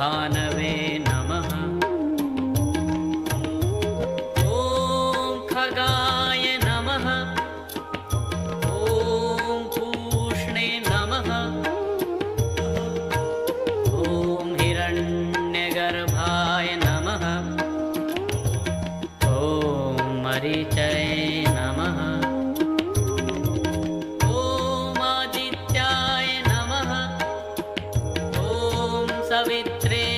भानवे नमः। ॐ खगाय नमः। ॐ पूष्णे नमः। ॐ हिरण्यगर्भाय नमः। ॐ मरीचये नमः। ॐ आदित्याय नमः। ॐ सवित्रे